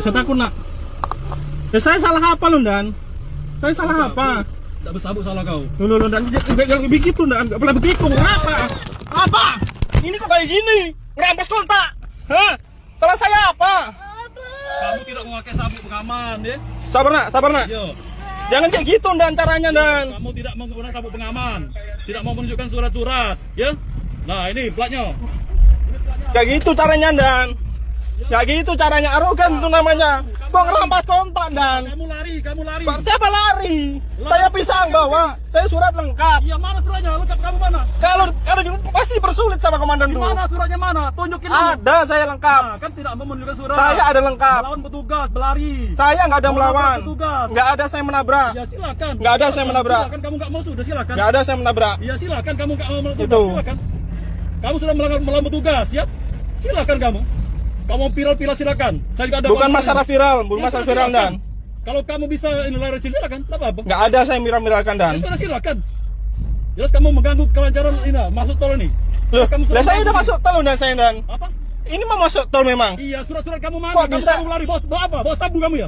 Saya takut nak. Saya salah apa lu Dan? Saya salah apa? Tidak bersabuk salah kau. Lu Dan jangan begitu Dan. Enggak boleh begitu. Apa? Ini kok kayak gini? Ngerampas kontak. Hah? Salah saya apa? Kamu tidak memakai sabuk pengaman, ya? Sabar nak. Yo. Jangan kayak gitu Dan caranya Dan. Kamu tidak menggunakan sabuk pengaman, tidak mau menunjukkan surat-surat, ya? Nah, ini platnya. Kayak gitu caranya Dan. Kayak gitu caranya, arogan itu namanya. Kok ngerampas kontak Dan? Kamu lari. Siapa lari? Saya pisang bawa. Saya surat lengkap. Iya, mana suratnya? Lengkap kamu mana? Kalau pasti bersulit sama komandan tuh. Mana suratnya mana? Tunjukin dulu. Ada, saya lengkap. Nah, kan tidak mau menunjukkan surat. Saya ada lengkap. Melawan petugas, berlari. Saya nggak ada melawan. Petugas. Nggak ada saya menabrak. Ya silakan. Nggak ada saya menabrak. Silakan kamu nggak mau sudah silakan. Nggak ada saya menabrak. Ya silakan kamu nggak mau sudah Itu. silakan. Kamu sudah melawan petugas, ya? Silakan kamu. Kamu viral silakan. Saya juga ada. Bukan masalah viral, bukan masalah viral Dan. Kalau kamu bisa ini lari silakan, tidak apa-apa. Nggak ada saya viral-viralkan Dan. Ya sudah silakan. Jelas kamu mengganggu kelancaran ini, masuk tol ini. Loh, Kamu sudah saya udah mengganggu. masuk tol Dan saya Dan. Apa? Ini mau masuk tol memang. Iya, surat-surat kamu mana? Kok Kamu bisa? Kamu lari bos, bawa apa? Bawa sabu kamu ya?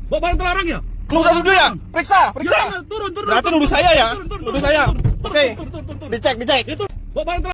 Bawa barang terlarang ya? Nuduh dulu ya? Periksa. Ya, turun. Berarti nuduh saya ya? Nuduh saya. Oke. Turun. Dicek. Itu bawa barang terlarang.